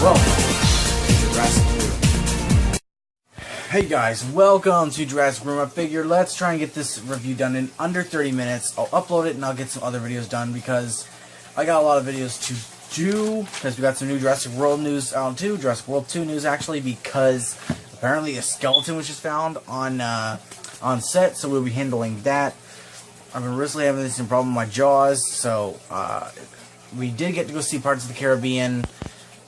Welcome to Jurassic Room. Hey guys, welcome to Jurassic Room. I figured let's try and get this review done in under 30 minutes. I'll upload it and I'll get some other videos done because I got a lot of videos to do because we got some new Jurassic World news out too. Jurassic World 2 news actually, because apparently a skeleton was just found on set, so we'll be handling that. I've been recently having this problem with my jaws, so we did get to go see Pirates of the Caribbean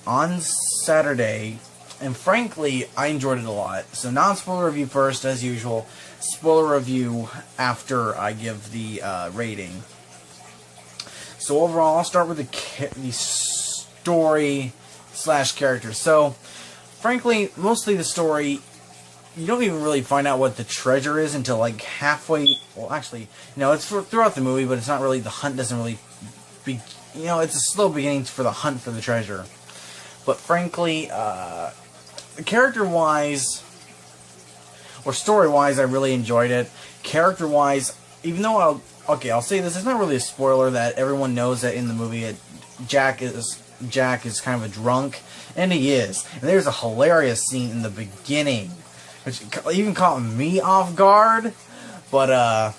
on Saturday, and frankly, I enjoyed it a lot. So non-spoiler review first, as usual. Spoiler review after I give the rating. So overall, I'll start with the story / characters. So, frankly, mostly the story, you don't even really find out what the treasure is until like halfway. Well, actually, it's throughout the movie, but it's not really, the hunt doesn't really be, it's a slow beginning for the hunt for the treasure. But frankly, character-wise, or story-wise, I really enjoyed it. Character-wise, even though I'll say this, it's not really a spoiler that everyone knows that in the movie Jack is kind of a drunk, and he is. And there's a hilarious scene in the beginning, which even caught me off guard. But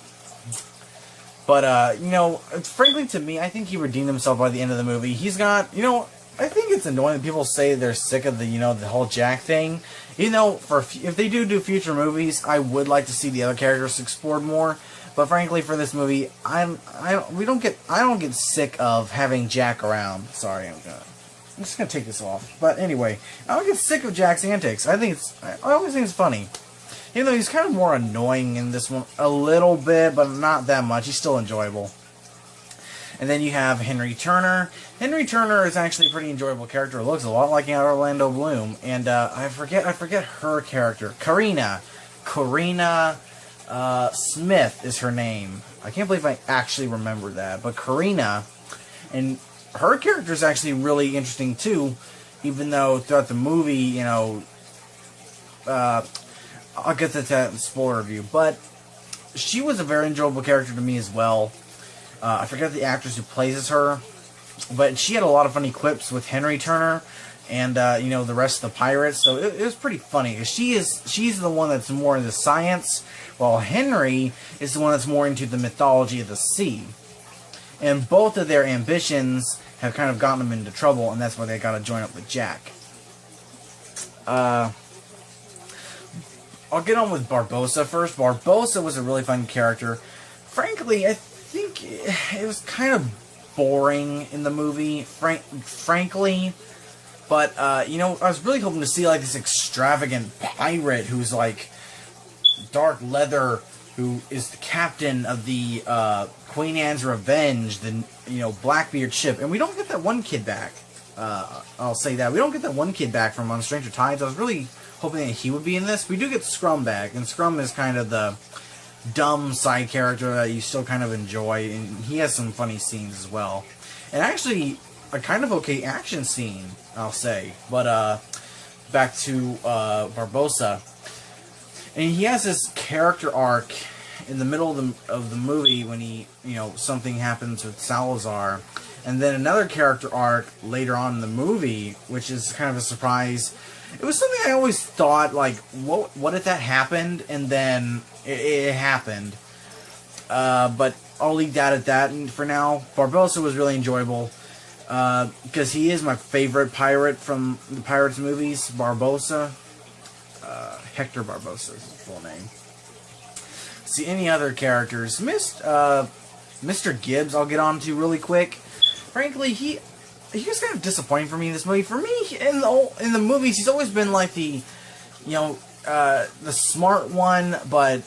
frankly, to me, I think he redeemed himself by the end of the movie. He's got, I think it's annoying that people say they're sick of the, the whole Jack thing. If they do future movies, I would like to see the other characters explored more. But frankly, for this movie, I don't get sick of having Jack around. Sorry, I'm just gonna take this off. But anyway, I don't get sick of Jack's antics. I always think it's funny. Even though he's kind of more annoying in this one a little bit, but not that much. He's still enjoyable. And then you have Henry Turner. Henry Turner is actually a pretty enjoyable character. It looks a lot like Orlando Bloom. And I forget her character. Carina Smith is her name. I can't believe I actually remember that. But Carina, and her character is actually really interesting too. Even though throughout the movie, I'll get to that in the spoiler review. But she was a very enjoyable character to me as well. I forget the actress who plays her, but she had a lot of funny clips with Henry Turner and the rest of the pirates. So it was pretty funny. She's the one that's more into science, while Henry is the one that's more into the mythology of the sea. And both of their ambitions have kind of gotten them into trouble, and that's why they got to join up with Jack. I'll get on with Barbossa first. Barbossa was a really fun character. Frankly, I think it was kind of boring in the movie, frankly. But, I was really hoping to see, like, this extravagant pirate who's, like, dark leather, who is the captain of the Queen Anne's Revenge, the, Blackbeard ship. And we don't get that one kid back. I'll say that. We don't get that one kid back from On Stranger Tides. I was really hoping that he would be in this. We do get Scrum back, and Scrum is kind of the dumb side character that you still kind of enjoy, and he has some funny scenes as well. And actually, a kind of okay action scene, I'll say. But, back to Barbossa. And he has this character arc in the middle of the movie when he, something happens with Salazar. And then another character arc later on in the movie, which is kind of a surprise. It was something I always thought, like, what if that happened? And then it happened. But I'll leave that at that for now. Barbossa was really enjoyable. Because he is my favorite pirate from the Pirates movies, Barbossa. Hector Barbossa is his full name. See, any other characters? Mr. Gibbs, I'll get on to really quick. Frankly, he was kind of disappointing for me in this movie. For me, in the movies, he's always been like the smart one, but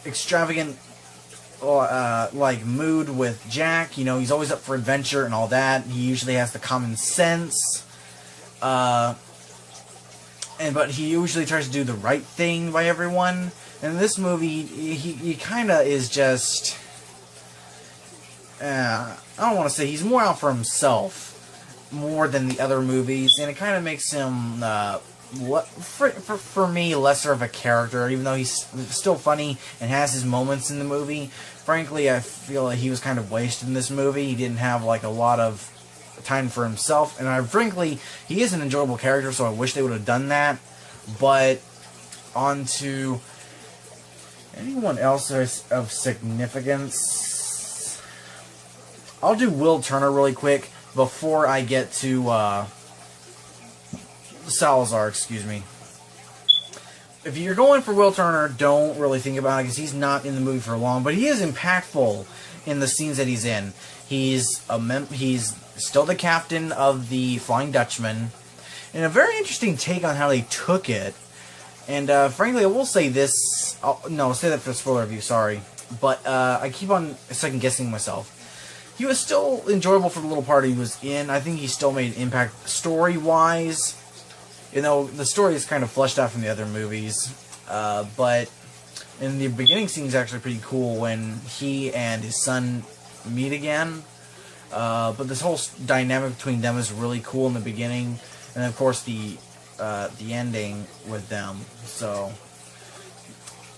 extravagant, like mood with Jack. He's always up for adventure and all that. He usually has the common sense, but he usually tries to do the right thing by everyone. And in this movie, he kind of is just, I don't want to say, he's more out for himself more than the other movies, and it kind of makes him, for me, lesser of a character, even though he's still funny and has his moments in the movie. Frankly, I feel like he was kind of wasted in this movie. He didn't have, like, a lot of time for himself. And frankly, he is an enjoyable character, so I wish they would have done that. But on to anyone else of significance. I'll do Will Turner really quick before I get to Salazar, excuse me. If you're going for Will Turner, don't really think about it because he's not in the movie for long, but he is impactful in the scenes that he's in. He's still the captain of the Flying Dutchman, and a very interesting take on how they took it. And frankly, I will say this. No, say that for the spoiler review. Sorry, but I keep on second guessing myself. He was still enjoyable for the little part he was in. I think he still made an impact story-wise. You know, the story is kind of fleshed out from the other movies, but in the beginning scene is actually pretty cool when he and his son meet again. But this whole dynamic between them is really cool in the beginning, and of course the ending with them. So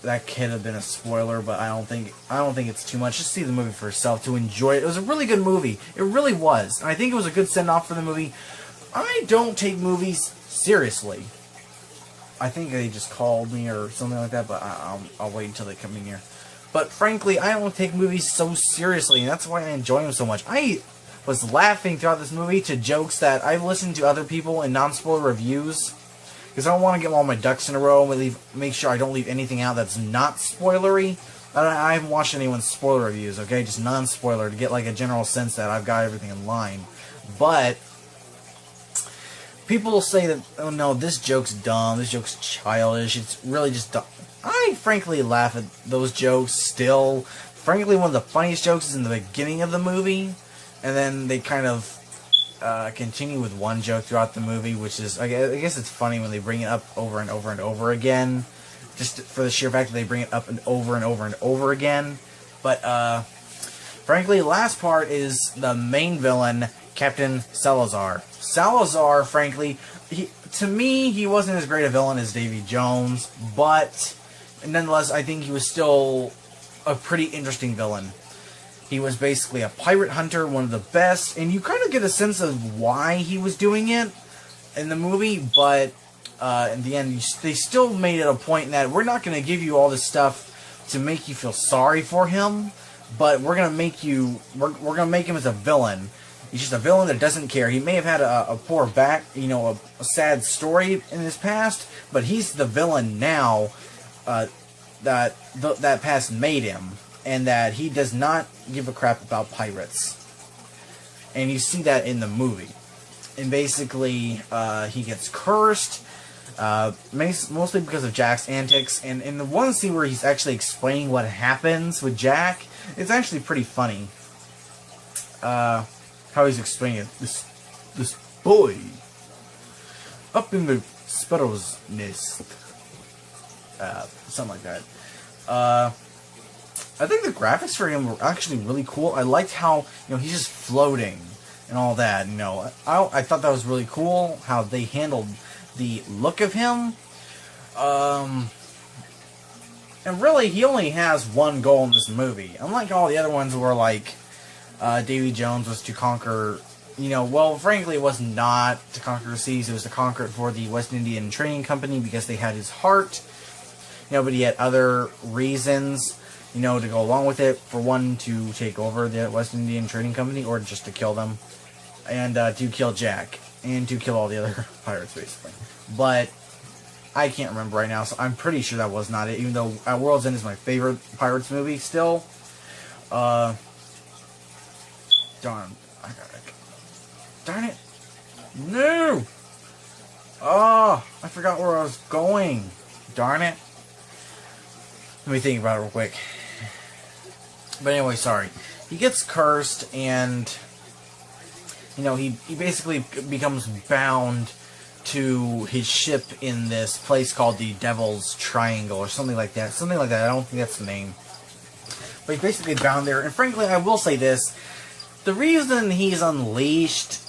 that could have been a spoiler, but I don't think it's too much. Just see the movie for yourself to enjoy it. It was a really good movie. It really was, and I think it was a good send-off for the movie. I don't take movies seriously. I think they just called me or something like that, but I'll wait until they come in here. But frankly, I don't take movies so seriously, and that's why I enjoy them so much. I was laughing throughout this movie to jokes that I've listened to other people in non-spoiler reviews, because I don't want to get all my ducks in a row and make sure I don't leave anything out that's not spoilery. I haven't watched anyone's spoiler reviews, okay? Just non-spoiler to get like a general sense that I've got everything in line. But people will say that, oh no, this joke's dumb, this joke's childish, it's really just dumb. I frankly laugh at those jokes still. Frankly, one of the funniest jokes is in the beginning of the movie, and then they kind of continue with one joke throughout the movie, which is, I guess it's funny when they bring it up over and over and over again, just for the sheer fact that they bring it up and over and over and over again. But, frankly, the last part is the main villain, Captain Salazar. Salazar, frankly, to me, he wasn't as great a villain as Davy Jones, but nonetheless, I think he was still a pretty interesting villain. He was basically a pirate hunter, one of the best, and you kind of get a sense of why he was doing it in the movie, but in the end, they still made it a point that we're not going to give you all this stuff to make you feel sorry for him, but we're going to make him as a villain. He's just a villain that doesn't care. He may have had a poor a sad story in his past, but he's the villain now that past made him, and that he does not give a crap about pirates. And you see that in the movie. And basically, he gets cursed, mostly because of Jack's antics. And in the one scene where he's actually explaining what happens with Jack, it's actually pretty funny. How he's explaining it. This boy up in the sparrow's nest. Something like that. I think the graphics for him were actually really cool. I liked how, he's just floating and all that. I thought that was really cool how they handled the look of him. And really, he only has one goal in this movie. Unlike all the other ones where, like, Davy Jones was to conquer, well, frankly, it was not to conquer the seas. It was to conquer it for the West Indian Trading Company because they had his heart. But he had other reasons, to go along with it. For one, to take over the West Indian Trading Company, or just to kill them. And to kill Jack. And to kill all the other pirates, basically. But I can't remember right now, so I'm pretty sure that was not it. Even though At World's End is my favorite Pirates movie still. Darn it. No! Oh, I forgot where I was going. Darn it. Let me think about it real quick. But anyway, sorry. He gets cursed, and he basically becomes bound to his ship in this place called the Devil's Triangle, or something like that. Something like that. I don't think that's the name. But he's basically bound there. And frankly, I will say this. The reason he's unleashed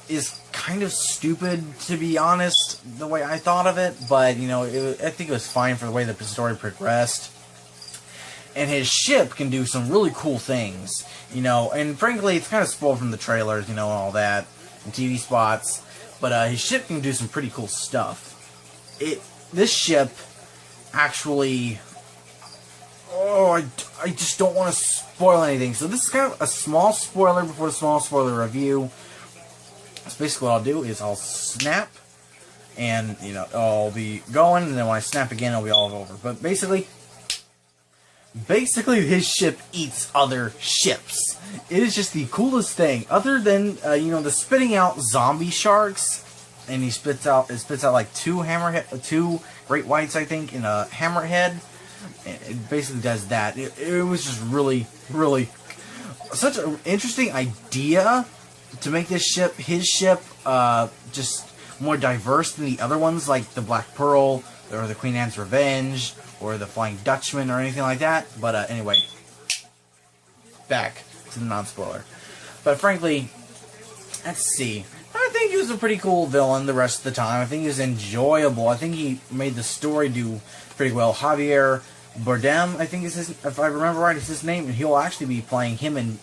is kind of stupid, to be honest, the way I thought of it. But, I think it was fine for the way the story progressed. and his ship can do some really cool things, you know, and frankly, it's kind of spoiled from the trailers, you know, and all that, and TV spots, but his ship can do some pretty cool stuff. This ship actually, I just don't want to spoil anything, so this is kind of a small spoiler before the small spoiler review. So basically what I'll do is I'll snap, and, you know, I'll be going, and then when I snap again, it'll be all over. But basically, his ship eats other ships. It is just the coolest thing. Other than, you know, the spitting out zombie sharks, and it spits out like two great whites, I think, in a hammerhead. It basically does that. It was just really, really such an interesting idea to make his ship, just more diverse than the other ones, like the Black Pearl, or the Queen Anne's Revenge, or the Flying Dutchman, or anything like that. But anyway, back to the non-spoiler. But frankly, let's see. I think he was a pretty cool villain the rest of the time. I think he was enjoyable. I think he made the story do pretty well. Javier Bardem, I think is his, if I remember right, is his name, and he'll actually be playing him, and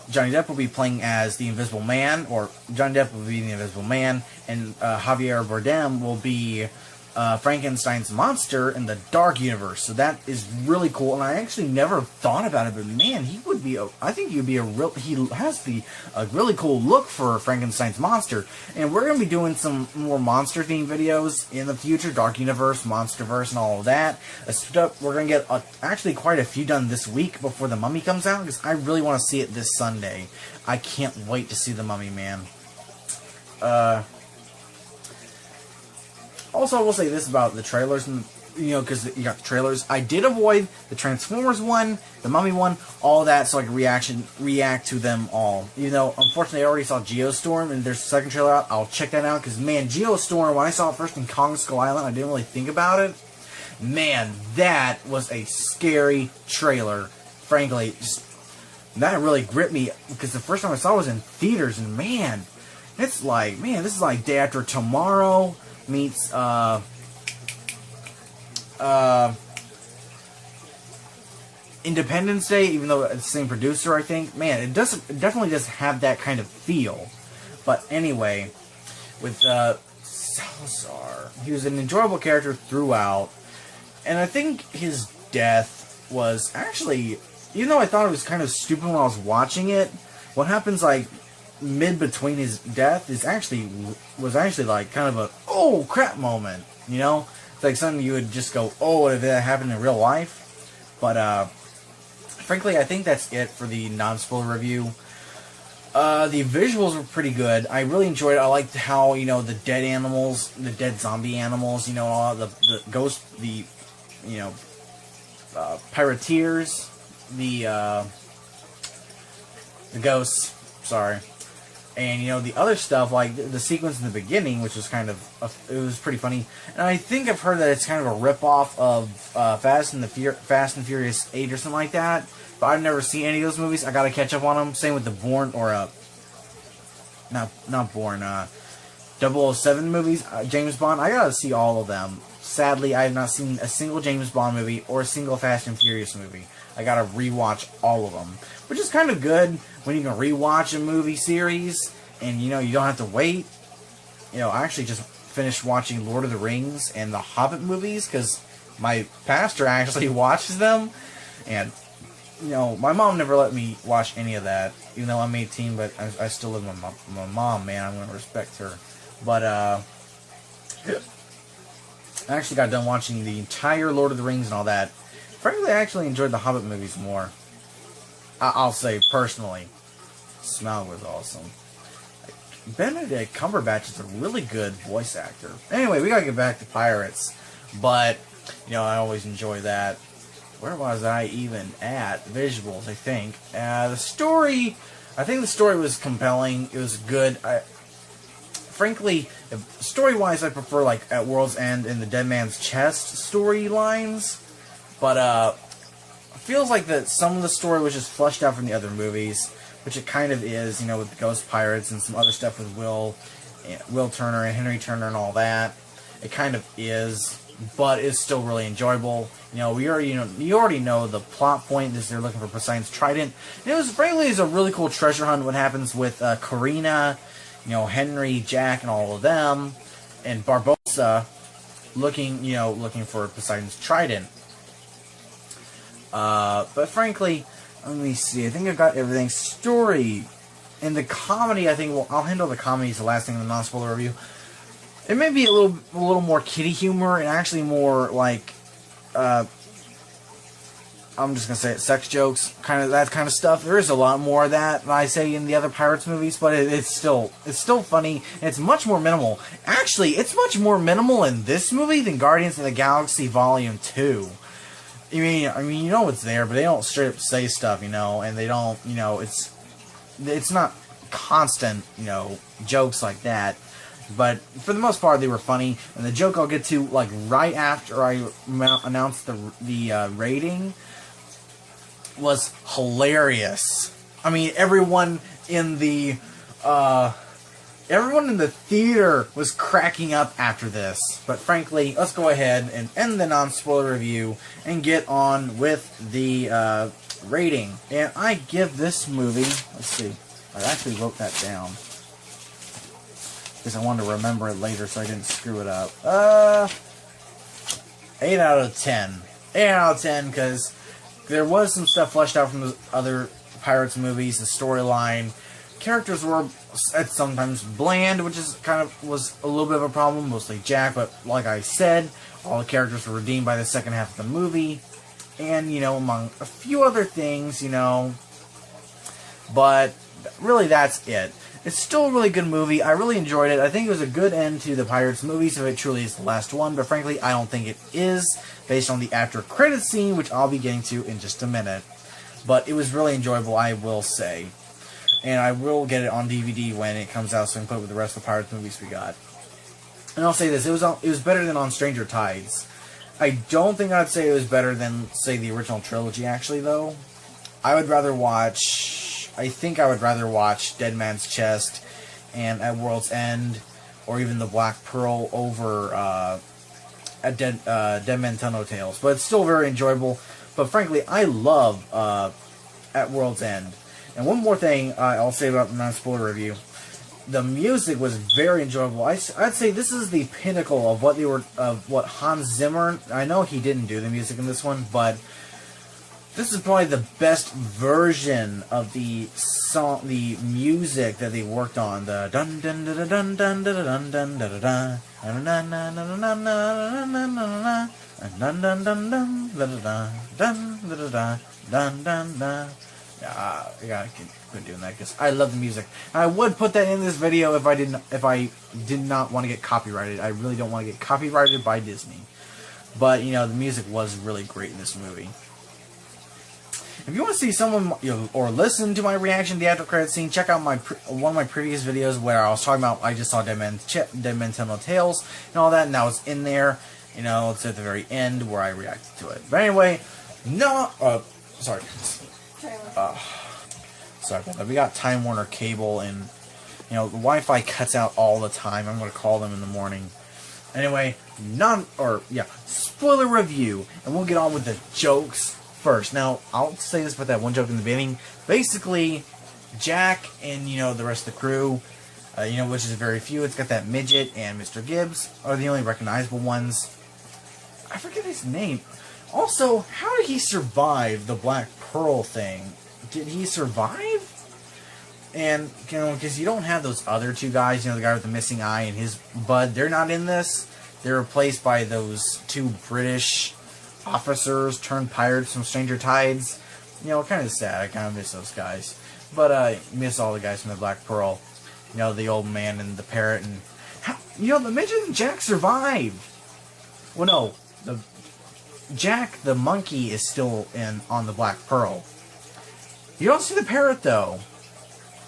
Johnny Depp will be playing as the Invisible Man, or Johnny Depp will be the Invisible Man, and Javier Bardem will be Frankenstein's monster in the Dark Universe. So that is really cool, and I actually never thought about it, but man, he would be I think he would be he has a really cool look for Frankenstein's monster, and we're going to be doing some more monster themed videos in the future, Dark Universe, Monsterverse, and all of that. We're going to get actually quite a few done this week before The Mummy comes out, because I really want to see it this Sunday. I can't wait to see The Mummy, man. Also, I will say this about the trailers, and you know, because you got the trailers. I did avoid the Transformers one, the Mummy one, all that, so I could react to them all. You know, unfortunately, I already saw Geostorm, and there's a second trailer out. I'll check that out, because, man, Geostorm, when I saw it first in Kong Skull Island, I didn't really think about it. Man, that was a scary trailer. Frankly, that really gripped me, because the first time I saw it was in theaters, and man, it's like, man, this is like Day After Tomorrow meets Independence Day, even though it's the same producer, I think. Man, it definitely does have that kind of feel. But anyway, with Salazar, he was an enjoyable character throughout, and I think his death was actually, even though I thought it was kind of stupid when I was watching it, what happens like mid between his death was actually like kind of a oh crap moment, you know? It's like something you would just go, oh, if that happened in real life. But frankly, I think that's it for the non-spoiler review. The visuals were pretty good. I really enjoyed it. I liked how, you know, the dead animals, the dead zombie animals, you know, all the ghost, the, you know, pirateers, the ghosts, sorry. And, you know, the other stuff, like the sequence in the beginning, which was kind of, it was pretty funny. And I think I've heard that it's kind of a ripoff of Fast and Furious 8 or something like that. But I've never seen any of those movies. I gotta catch up on them. Same with the Bourne, or, not Bourne, 007 movies, James Bond. I gotta see all of them. Sadly, I have not seen a single James Bond movie or a single Fast and Furious movie. I gotta rewatch all of them, which is kind of good when you can rewatch a movie series and, you know, you don't have to wait. You know, I actually just finished watching Lord of the Rings and the Hobbit movies because my pastor actually watches them, and, you know, my mom never let me watch any of that, even though I'm 18, but I still live with my mom, man. I'm going to respect her. But, I actually got done watching the entire Lord of the Rings and all that. Frankly, I actually enjoyed the Hobbit movies more. I'll say, personally. Smaug was awesome. Benedict Cumberbatch is a really good voice actor. Anyway, we gotta get back to Pirates. But, you know, I always enjoy that. Where was I even at? Visuals, I think. The story, I think the story was compelling. It was good. Frankly, story-wise, I prefer, like, At World's End and The Dead Man's Chest storylines. But, it feels like that some of the story was just fleshed out from the other movies, which it kind of is, you know, with the Ghost Pirates and some other stuff with Will Turner and Henry Turner and all that. It kind of is. but it's still really enjoyable. You know, you already know the plot point is they're looking for Poseidon's trident. And it was, frankly, it's a really cool treasure hunt. What happens with Karina, you know, Henry, Jack, and all of them, and Barbossa looking for Poseidon's trident. But frankly, let me see. I think I got everything. Story and the comedy. I think I'll handle the comedy as the last thing in the non-spoiler review. It may be a little more kiddie humor and actually more like, I'm just gonna say it, sex jokes, that kind of stuff. There is a lot more of that I say in the other Pirates movies, but it's still funny. And it's much more minimal. Actually, it's much more minimal in this movie than Guardians of the Galaxy Volume 2. I mean, you know it's there, but they don't straight up say stuff, you know, and they don't, you know, it's not constant, you know, jokes like that. But for the most part, they were funny. And the joke I'll get to, like, right after I announced the rating was hilarious. I mean, everyone in the theater was cracking up after this. But frankly, let's go ahead and end the non-spoiler review and get on with the rating. And I give this movie, let's see, I actually wrote that down because I wanted to remember it later so I didn't screw it up. 8 out of 10. 8 out of 10, because there was some stuff fleshed out from the other Pirates movies, the storyline. Characters were sometimes bland, which is was a little bit of a problem, mostly Jack, but like I said, all the characters were redeemed by the second half of the movie, and, you know, among a few other things, you know, but really that's it. It's still a really good movie. I really enjoyed it. I think it was a good end to the Pirates movies if it truly is the last one, but frankly, I don't think it is, based on the after credits scene, which I'll be getting to in just a minute. But it was really enjoyable, I will say. And I will get it on DVD when it comes out, so I can put it with the rest of the Pirates movies we got. And I'll say this, it was better than on Stranger Tides. I don't think I'd say it was better than, say, the original trilogy, actually, though. I think I would rather watch Dead Man's Chest and At World's End, or even The Black Pearl over Dead Man Tell No Tales. But it's still very enjoyable. But frankly, I love At World's End. And one more thing I'll say about the non-spoiler review. The music was very enjoyable. I'd say this is the pinnacle of what Hans Zimmer. I know he didn't do the music in this one, but this is probably the best version of the song, the music that they worked on. The dun dun dun dun dun dun dun dun dun dun dun dun dun dun. I gotta keep doing that because I love the music. I would put that in this video if I did not want to get copyrighted. I really don't want to get copyrighted by Disney. But, you know, the music was really great in this movie. If you want to see someone, or listen to my reaction to the after credits scene, check out one of my previous videos where I was talking about I just saw Dead Man Tell No Tales and all that, and that was in there. You know, it's at the very end where I reacted to it. But anyway, sorry about that. We got Time Warner Cable, and, you know, the Wi-Fi cuts out all the time. I'm going to call them in the morning. Anyway, spoiler review, and we'll get on with the jokes first. Now, I'll say this about that one joke in the beginning. Basically, Jack and, you know, the rest of the crew, you know, which is very few. It's got that midget and Mr. Gibbs are the only recognizable ones. I forget his name. Also, how did he survive the Black Pearl thing? Did he survive? And, you know, because you don't have those other two guys, you know, the guy with the missing eye and his bud, they're not in this. They're replaced by those two British officers turned pirates from Stranger Tides. You know, kind of sad. I kind of miss those guys. But I miss all the guys from the Black Pearl. You know, the old man and the parrot. And, you know, the midget and Jack survived. Well, no. Jack the monkey is still on the Black Pearl. You don't see the parrot, though.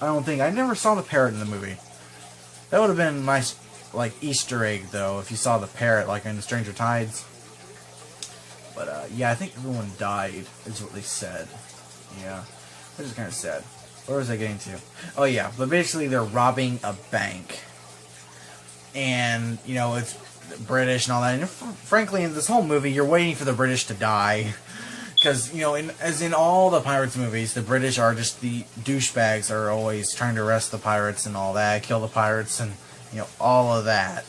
I don't think. I never saw the parrot in the movie. That would have been a nice, like, Easter egg, though, if you saw the parrot, like, in the Stranger Tides. But, yeah, I think everyone died, is what they said. Yeah. Which is kind of sad. Where was I getting to? Oh, yeah. But basically, they're robbing a bank. And, you know, it's British and all that. And frankly, in this whole movie, you're waiting for the British to die. Because, you know, as in all the Pirates movies, the British are just the douchebags are always trying to arrest the pirates and all that, kill the pirates and, you know, all of that.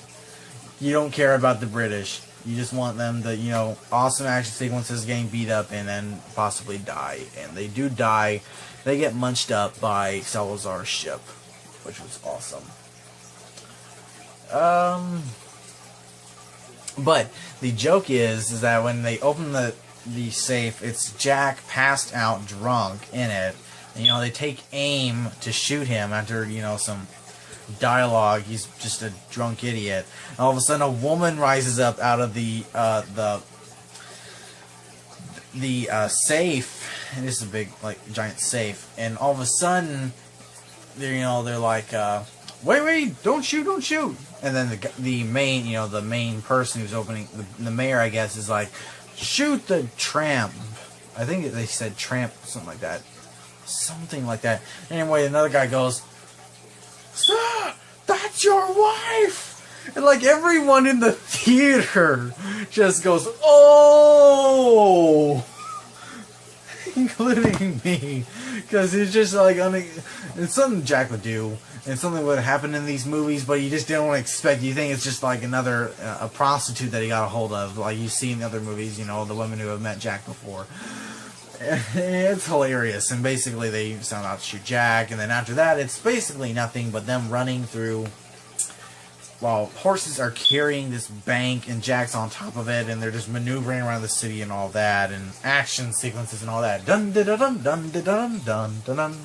You don't care about the British. You just want them to, you know, awesome action sequences, getting beat up, and then possibly die. And they do die. They get munched up by Salazar's ship, which was awesome. But the joke is that when they open the safe, it's Jack passed out drunk in it. And, you know, they take aim to shoot him after, you know, some dialogue. He's just a drunk idiot. And all of a sudden, a woman rises up out of the safe, and this is a big, like, giant safe. And all of a sudden, they're like, wait, don't shoot. And then the main, you know, the main person who's opening, the mayor, I guess, is like, shoot the tramp. I think they said tramp, something like that. Something like that. Anyway, another guy goes, "Stop! That's your wife!" And like everyone in the theater just goes, "Oh!" Including me. Because it's just like, it's something Jack would do. And something would happen in these movies, but you just didn't want to expect. You think it's just like another a prostitute that he got a hold of, like you see in other movies. You know, the women who have met Jack before. It's hilarious, and basically they set out to shoot Jack, and then after that, it's basically nothing but them running through while horses are carrying this bank, and Jack's on top of it, and they're just maneuvering around the city and all that, and action sequences and all that. Dun dun dun dun dun dun dun dun dun.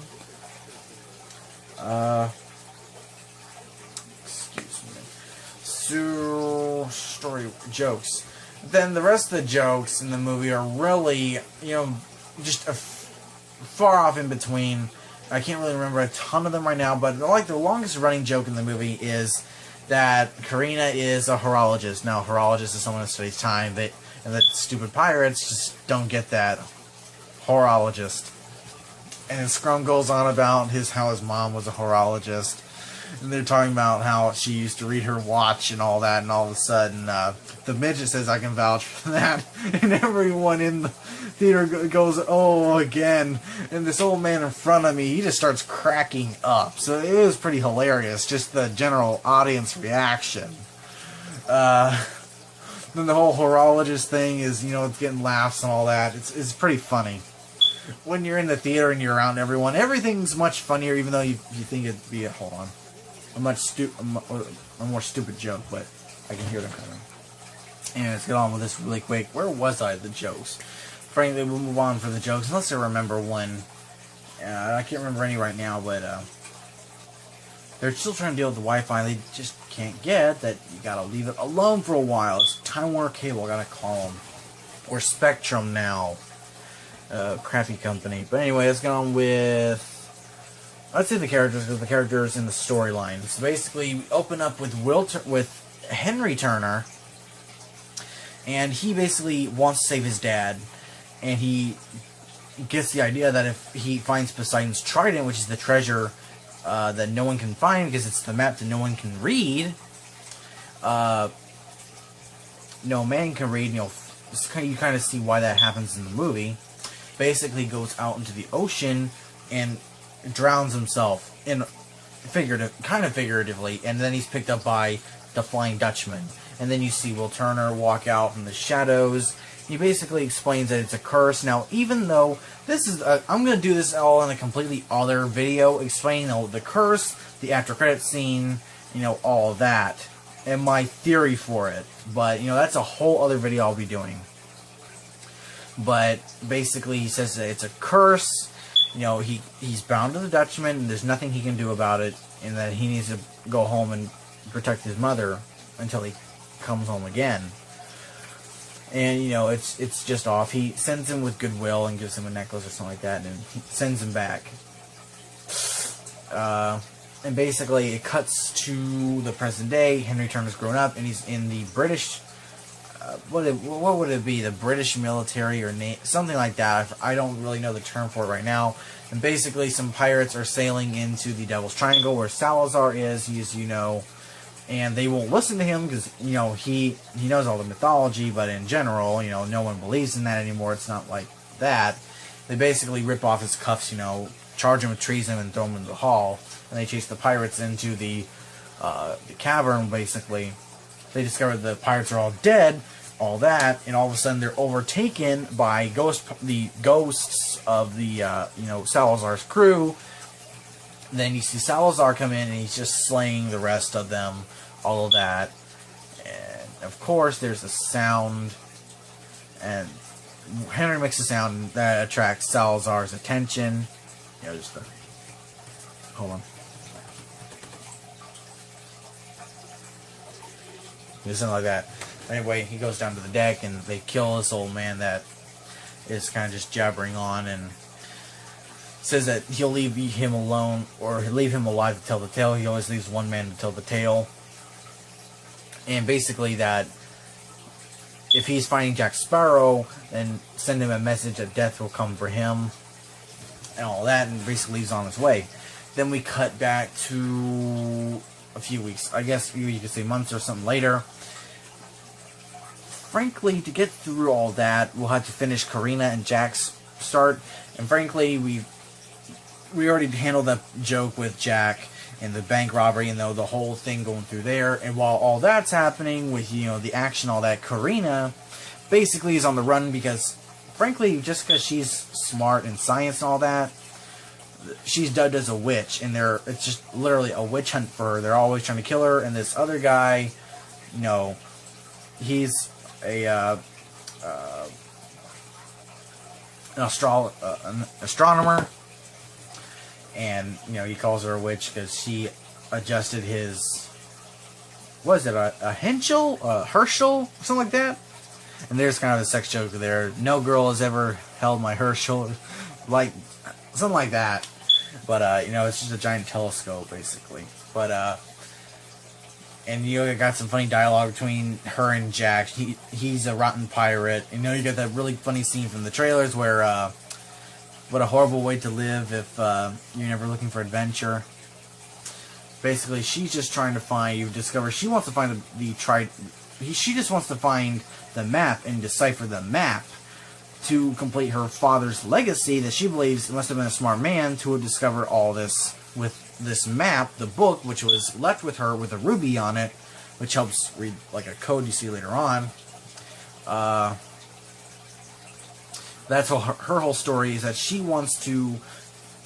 Story jokes. Then the rest of the jokes in the movie are really, you know, just far off in between. I can't really remember a ton of them right now, but like the longest running joke in the movie is that Karina is a horologist. Now, a horologist is someone who studies time, and the stupid pirates just don't get that. Horologist. And Scrum goes on about how his mom was a horologist. And they're talking about how she used to read her watch and all that, and all of a sudden, the midget says, "I can vouch for that." And everyone in the theater goes, "Oh, again." And this old man in front of me, he just starts cracking up. So it was pretty hilarious, just the general audience reaction. Then the whole horologist thing is, you know, it's getting laughs and all that. It's pretty funny. When you're in the theater and you're around everyone, everything's much funnier, even though you think it'd be hold on. A more stupid joke, but I can hear them coming. And let's get on with this really quick. Where was I? The jokes. Frankly, we'll move on for the jokes, unless I remember one. I can't remember any right now, but they're still trying to deal with the Wi-Fi. They just can't get that. You gotta leave it alone for a while. It's Time Warner Cable. I gotta call them, or Spectrum now. Crappy company. But anyway, let's get on with. Let's say the characters, because the characters in the storyline. So basically, we open up with Henry Turner, and he basically wants to save his dad, and he gets the idea that if he finds Poseidon's trident, which is the treasure that no one can find because it's the map that no one can read, no man can read. You know, you kind of see why that happens in the movie. Basically, goes out into the ocean and drowns himself kind of figuratively, and then he's picked up by the Flying Dutchman. And then you see Will Turner walk out from the shadows. He basically explains that it's a curse. Now, even though this is I'm going to do this all in a completely other video, explaining the curse, the after credit scene, you know, all of that, and my theory for it. But, you know, that's a whole other video I'll be doing. But basically, he says that it's a curse. You know, he's bound to the Dutchman, and there's nothing he can do about it, and that he needs to go home and protect his mother until he comes home again. And, you know, it's just off. He sends him with goodwill and gives him a necklace or something like that, and he sends him back. And basically, it cuts to the present day. Henry Turner's grown up, and he's in the British... what would it be? The British military or something like that. I don't really know the term for it right now. And basically, some pirates are sailing into the Devil's Triangle, where Salazar is, as you know. and they won't listen to him because, you know, he knows all the mythology, but in general, you know, no one believes in that anymore. It's not like that. They basically rip off his cuffs, you know, charge him with treason and throw him into the hall, and they chase the pirates into the cavern. Basically, they discover the pirates are all dead, all that, and all of a sudden they're overtaken by the ghosts of the you know, Salazar's crew. Then you see Salazar come in and he's just slaying the rest of them, all of that, and of course there's a sound, and Henry makes a sound that attracts Salazar's attention. You know, just hold on. Something like that. Anyway, he goes down to the deck and they kill this old man that is kind of just jabbering on, and says that he'll leave him alone, or he'll leave him alive to tell the tale. He always leaves one man to tell the tale. And basically that if he's finding Jack Sparrow, then send him a message that death will come for him, and all that, and basically he's on his way. Then we cut back to a few weeks, I guess you could say months or something later. Frankly, to get through all that, we'll have to finish Karina and Jack's start, and frankly, we already handled that joke with Jack and the bank robbery, and the whole thing going through there. And while all that's happening with, you know, the action, all that, Karina basically is on the run because, frankly, just because she's smart in science and all that, she's dubbed as a witch, and it's just literally a witch hunt for her. They're always trying to kill her, and this other guy, you know, he's an astronomer. And, you know, he calls her a witch because she adjusted his, what is it, a Henschel? A Herschel? Something like that? And there's kind of a sex joke there. No girl has ever held my Herschel. Like, something like that. But, you know, it's just a giant telescope, basically. But, and you got some funny dialogue between her and Jack. He's a rotten pirate. You know, you got that really funny scene from the trailers where, what a horrible way to live if you're never looking for adventure. Basically, she's just trying to find, you discover, she wants to find she just wants to find the map and decipher the map to complete her father's legacy that she believes must have been a smart man to have discovered all this with this map, the book, which was left with her with a ruby on it, which helps read like a code you see later on. That's her whole story, is that she wants to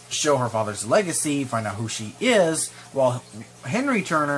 show her father's legacy, find out who she is, while Henry Turner